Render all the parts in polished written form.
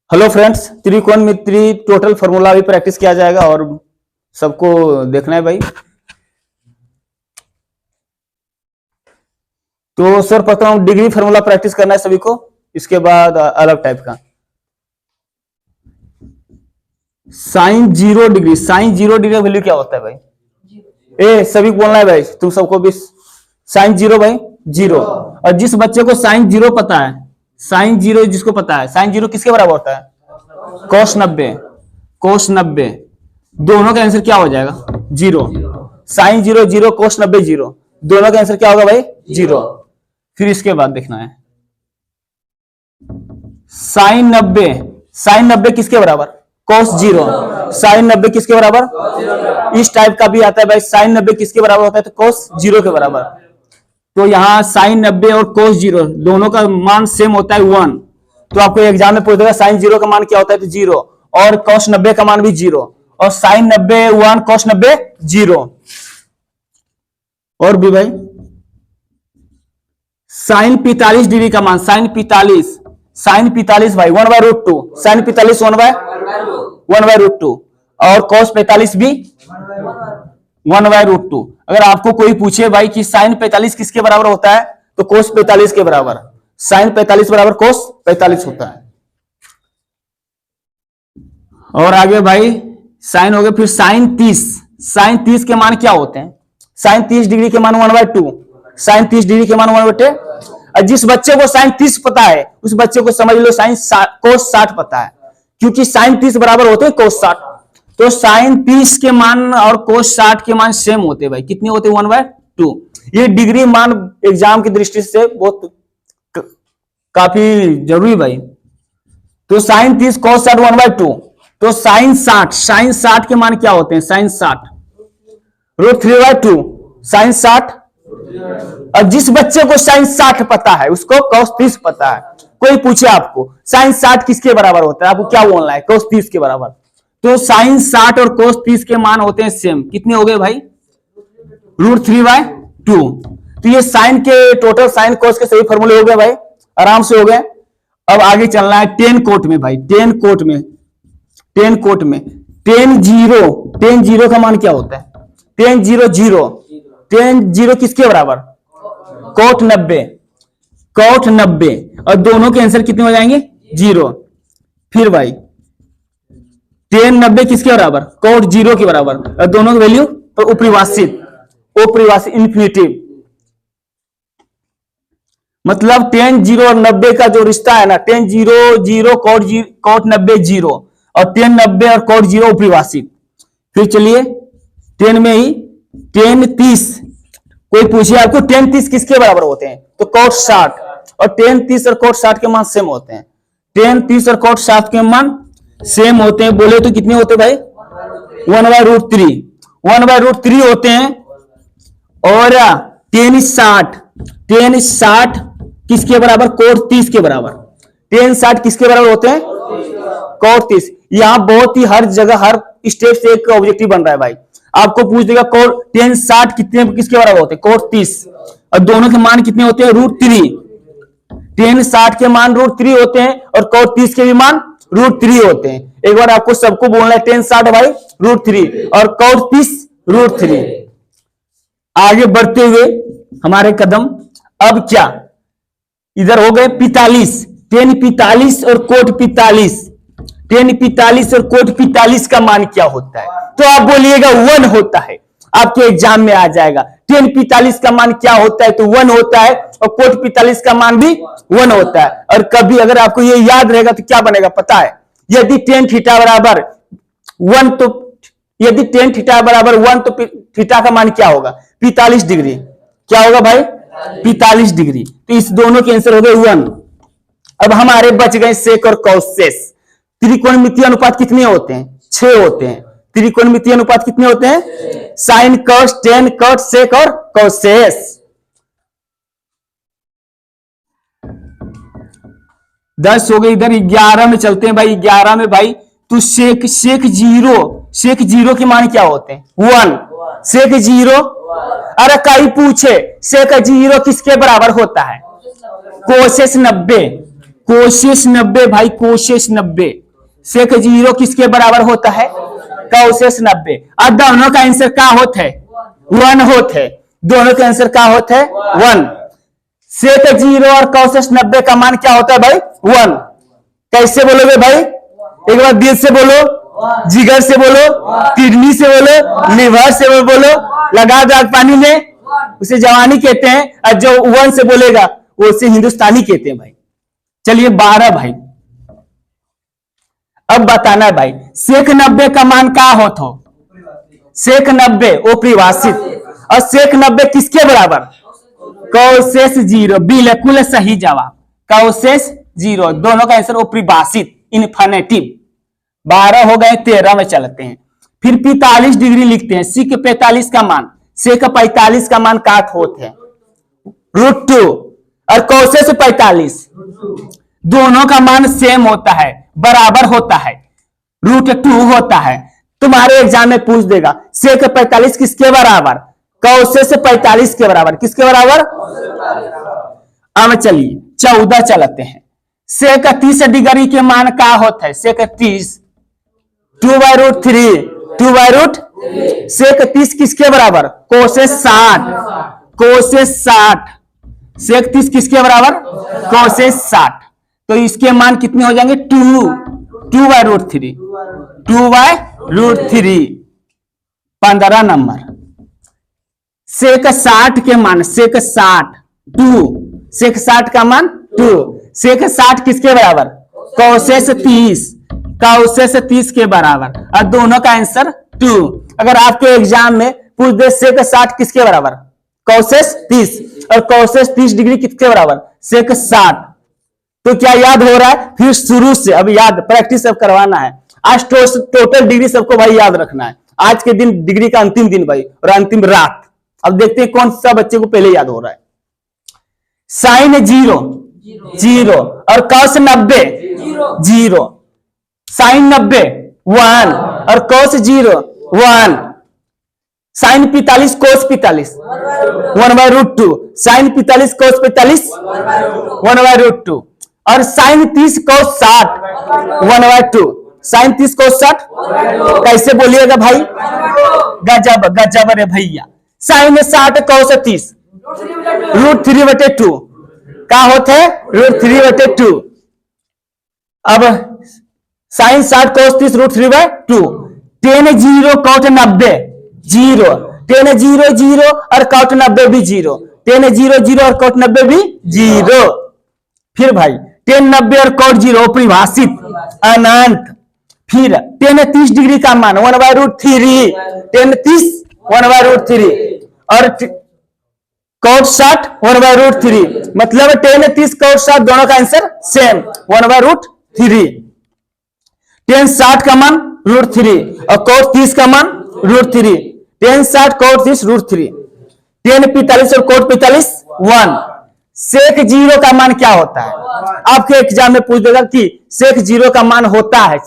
Hello friends, त्रिकोणमिति total formula भी practice किया जाएगा और सबको देखना है भाई। तो सर प्रथम डिग्री फार्मूला प्रैक्टिस करना है सभी को, इसके बाद अलग टाइप का साइन 0 डिग्री। साइन 0 डिग्री का वैल्यू क्या होता है भाई? ए सभी को बोलना है भाई, तुम सबको भी। साइन 0 भाई 0। और जिस बच्चे को साइन 0 पता है, साइन 0 जिसको पता है, साइन 0 किसके बराबर होता है? कोस 90। कोस 90 दोनों का आंसर क्या हो जाएगा? 0। साइन 0 0, कोस 90 0, दोनों का आंसर क्या होगा भाई? 0। फिर इसके बाद देखना है साइन 90। साइन 90 किसके बराबर? कोस 0। साइन 90 किसके बराबर? इस टाइप का भी आता है भाई। साइन 90 किसके बराबर होता है? तो कोस 0 के बराबर। तो यहां साइन 90 और कोस 0 दोनों का मान सेम होता है 1। तो आपको एग्जाम में पूछ देगा साइन 0 का मान क्या होता है? तो 0। और कोस 90 का मान भी 0। और साइन 90 1, कोस 90 0। और भी भाई साइन 45 डिग्री का मान, साइन 45 भाई 1/√2। साइन 45 1/√2 और कोस 45 भी 1/√2। अगर आपको कोई पूछे भाई कि साइन 45 किसके बराबर होता है, तो कोस 45 के बराबर। साइन 45 बराबर कोस 45 होता है। और आगे भाई साइन हो गया। फिर साइन 30। साइन 30 के मान क्या होते हैं? साइन 30 डिग्री के मान 1/2। साइन 30 डिग्री के मान 1/2। और जिस बच्चे को साइन 30 पता है उस बच्चे को समझ लो साइन कोस 60 पता है, क्योंकि साइन 30 बराबर होते हैं कोस 60। तो साइन 30 के मान और कोस 60 के मान सेम होते हैं भाई। कितने होते हैं? 1/2। ये डिग्री मान एग्जाम की दृष्टि से बहुत काफी जरूरी भाई। तो साइन 30 कोस 60 1/2। तो साइन 60 के मान क्या होते हैं? साइन 60 √3/2। साइन 60। और जिस बच्चे को साइन 60 पता है उसको कोस 30 पता है। कोई पूछे आपको साइन 60 किसके बराबर होता है, आपको क्या बोलना है? कोस 30 के बराबर। तो साइन 60 और कोस 30 के मान होते हैं सेम। कितने हो गए भाई? √3/2। तो ये साइन के टोटल साइन कोस के सही फॉर्मूले हो गए भाई, आराम से हो गए। अब आगे चलना है टेन कोट में भाई। टेन कोट में टेन जीरो का मान क्या होता है? टेन जीरो किसके बराबर? कोट 90। और दोनों के आंसर कितने हो जाएंगे? 0। फिर भाई टेन 90 किसके बराबर? कोट 0 के बराबर। और दोनों की वैल्यू तो उपरिवासित इंफिनिटिव। मतलब टेन 0 और 90 का जो रिश्ता है ना, टेन 0 कोट 90 0 और टेन 90 और कोट 0 उपरिवासित। फिर चलिए टेन में ही टेन 30। कोई पूछे आपको टेन 30 किसके बराबर होते हैं? तो कोट 60। और टेन 30 और कोट 60 के मान सेम होते हैं। टेन 30 और कोट 60 के मान सेम होते हैं बोले तो कितने होते भाई? 1/√3 होते हैं। और टेन 60 किसके बराबर? कोट 30 के बराबर। टेन 60 किसके बराबर होते हैं? कोट 30। यहां बहुत ही हर जगह हर स्टेप से एक ऑब्जेक्टिव बन रहा है भाई। आपको पूछ देगा कोट टेन 60 कितने किसके बराबर होते हैं? कोट 30। और दोनों के मान कितने होते हैं? √3। टेन 60 के मान √3 होते हैं और कोट 30 के भी मान √3 होते हैं। एक बार आपको सबको बोलना है टेन 60 भाई √3 और कोट 30 √3। आगे बढ़ते हुए हमारे कदम अब क्या, इधर हो गए 45। टेन 45 और कोट 45। टेन 45 और कोट 45 का मान क्या होता है? तो आप बोलिएगा 1 होता है। आपके एग्जाम में आ जाएगा टेन 45 का मान क्या होता है? तो 1 होता है। और कोट 45 का मान भी 1 होता है। और कभी अगर आपको ये याद रहेगा तो क्या बनेगा पता है? यदि टेन थीटा बराबर 1 तो यदि टेन थीटा बराबर 1 तो थीटा का मान क्या होगा? 45 डिग्री। क्या होगा भाई? 45 डिग्री। तो इस दोनों के आंसर हो गए 1। अब हमारे बच गए सेक और कॉसेस। त्रिकोणमितीय अनुपात कितने होते हैं? 6 होते हैं। त्रिकोणमितीय अनुपात कितने होते हैं? Sine cos tan cot sec और कॉसेस। 10 हो गए। इधर 11 में चलते हैं भाई। 11 में भाई तो सेक 0 के मान क्या होते हैं? 1। सेक 0। अरे कहीं पूछे सेक 0 किसके बराबर होता है? कोसेस 90। कोशेष 90 भाई, कोशेष 90। सेक 0 किसके बराबर होता है? कोशेष 90। और दोनों का आंसर क्या होता है? 1 होता है। दोनों का आंसर क्या होता है? 1। सेक 0 और कोशेष 90 का मान क्या होता है भाई? 1। कैसे बोलोगे भाई? एक बार दिल से बोलो, जिगर से बोलो, किडनी से बोलो, लिवर से बोलो, लगा दो आग पानी में, उसे जवानी कहते हैं। और जो 1 से बोलेगा वो उसे हिंदुस्तानी कहते हैं भाई। चलिए 12 भाई। अब बताना है भाई, सेक 90 का मान क्या होता हो? सेक 90 अपरिभाषित। और सेक 90 किसके बराबर? कोशेष 0। बिल्कुल सही जवाब, कोशेष 0। दोनों का आंसर अपरिभाषित, इन्फिनेटिव। 12 हो गए, 13 में चलते हैं। फिर 45 डिग्री लिखते हैं। सेक 45 का मान, सेक 45 का मान क्या होता है? √2। और कोशेष 45, दोनों का मान सेम होता है, बराबर होता है, √2 होता है। तुम्हारे एग्जाम में पूछ देगा सेक 45 किसके बराबर? कोशेष 45 के बराबर। किसके बराबर? अब चलिए 14 चलते हैं। सेक 30 डिग्री के मान क्या होता है? सेक 30 2/√3, 2/√3। सेक 30 किसके बराबर? कोशेष 60, कोशेष 60। सेक 30 किसके बराबर? कोशेष 60। तो इसके मान कितने हो जाएंगे? 2/√3, 2/√3। 15 नंबर। सेक 60 के मान, सेक 60 2, सेक 60 का मान 2। सेक 60 किसके बराबर? कोशेष 30, कोशेष 30 के बराबर। और दोनों का आंसर 2। अगर आपके एग्जाम में पूछ दे सेक 60 किसके बराबर? कोशेष 30। और कोशेष 30 डिग्री किसके बराबर? सेक 60। तो क्या याद हो रहा है? फिर शुरू से अब याद, प्रैक्टिस अब करवाना है। आज टोटल डिग्री सबको भाई याद रखना है। आज के दिन डिग्री का अंतिम दिन भाई, और अंतिम रात। अब देखते हैं कौन सा बच्चे को पहले याद हो रहा है। साइन 0 0 और कॉस 90 0। साइन 90 1 और कॉस 0 1। साइन 45 कोस 45 1/√2। साइन 45 कोस 45 1/√2। और साइन 30 कोस 60 1/2। साइन 30 कोस 60 कैसे बोलिएगा भाई? गजब गजब रे भैया। साइन 60 कोस 30 √3/2 क्या होता है? √3/2। अब साइन 60 कोस 30 √3/2। tan 0 cot 90 0। tan 0 0 और cot 90 भी 0। tan 0 0 और cot 90 भी 0। फिर भाई tan 90 और cot 0 परिभाषित, अनंत। फिर tan 30 डिग्री का मान 1/√3, tan 30 1/√3। और cot 60 1/√3। मतलब tan 30 cot 60 दोनों का आंसर सेम, 1/√3। tan 60 का मान √3 और cot 30 का मान √3। tan 60 cot 30 √3। tan 45 और cot 45 1। सेक 0 का मान क्या होता है? आपके एग्जाम में पूछ देगा कि सेक 0 का मान होता है,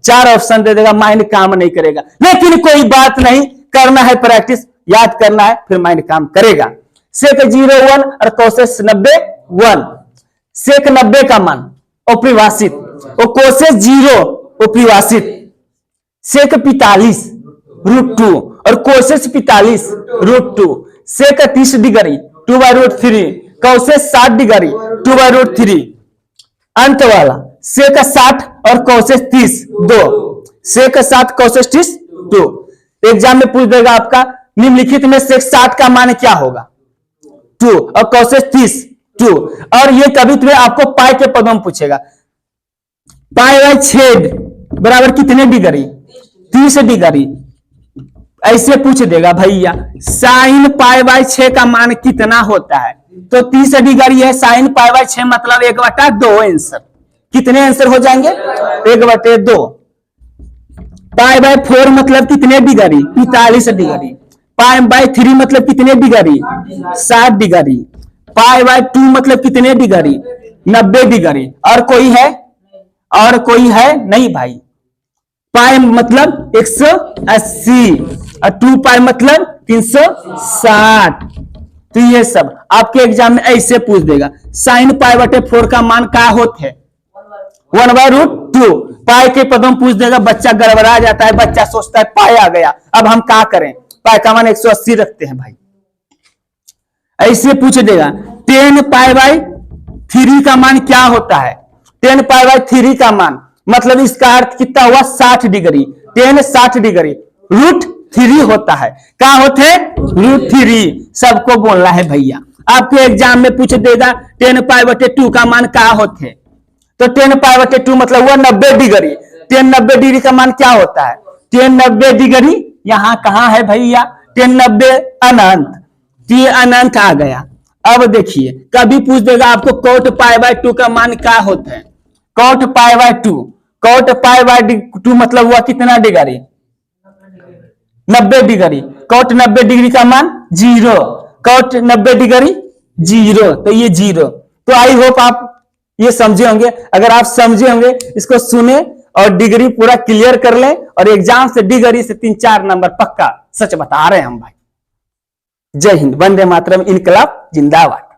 4 ऑप्शन दे देगा, माइंड काम नहीं करेगा। लेकिन कोई बात नहीं, करना है प्रैक्टिस, याद करना है, फिर माइंड काम करेगा। सेक 0 1 और कोशेष 90 1। सेक 90 का मान अपरिभाषित और कोशेष 0 अपरिभाषित। सेक 45 √2 और कोशेष 45 √2। सेक 30 डिग्री 2/√3, कोशेष 60 डिग्री 2/√3। अंत वाला सेक 60 और कोशेष 30 2। सेक 60 कोशेष 30 2। एग्जाम में पूछ देगा आपका निम्नलिखित में सेक 60 का मान क्या होगा? 2 और कोशेष 30 2। और ये कभी तुम्हें आपको पाई के पदों में पूछेगा, पाई छेद बराबर कितने डिग्री? 30 डिग्री। ऐसे पूछ देगा भैया साइन π/6 का मान कितना होता है? तो 30 डिग्री है, साइन π/6 मतलब 1/2 आंसर। कितने आंसर हो जाएंगे? 1/2। π/4 मतलब कितने डिग्री? 45 डिग्री। π/3 मतलब कितने डिग्री? 60 डिग्री। π/2 मतलब कितने डिग्री? 90 डिग्री। और कोई है? और कोई है? नहीं भाई। पाई मतलब 180 और 2 पाई मतलब 360। तो ये सब आपके एग्जाम में ऐसे पूछ देगा। साइन पाई बटे 4 का मान क्या होता है? 1/√2। पाई के पदों में पूछ देगा, बच्चा गड़बड़ा जाता है, बच्चा सोचता है पाई आ गया, अब हम क्या करें? पाई का मान 180 रखते हैं भाई। ऐसे पूछ देगा 10 पाई बाई 3 का मान क्या होता है? 10 पाई बाई 3 का मान मतलब इसका अर्थ कितना हुआ? 60 डिग्री। 10 60 डिग्री, √3 होता है। क्या होते हैं? √3। सबको बोलना है भैया। आपके एग्जाम में पूछ देगा 10 पाई बटे 2 का मान क्या होते हैं? तो 10 पाई बटे 2 मतलब हुआ 90 डिग्री। 10 90 डिग्री का मान क्या होता है? 10 90 डिग्री यहां कहां है भैया? 10 90 अनंत, ये अनंत आ गया। अब देखिए कभी पूछ देगा आपको cot पाई बाय 2 का मान क्या होता है? cot pi by 2, cot pi by 2 मतलब हुआ कितना डिग्री? 90 डिग्री। cot 90 डिग्री का मान 0, cot 90 डिग्री 0, तो ये 0। तो आई होप आप ये समझे होंगे। अगर आप समझे होंगे इसको सुने और डिग्री पूरा क्लियर कर लें, और एग्जाम से डिग्री से 3-4 नंबर पक्का, सच बता रहे हैं हम भाई। जय हिंद, वंदे मातरम, इनकलाब जिंदाबाद।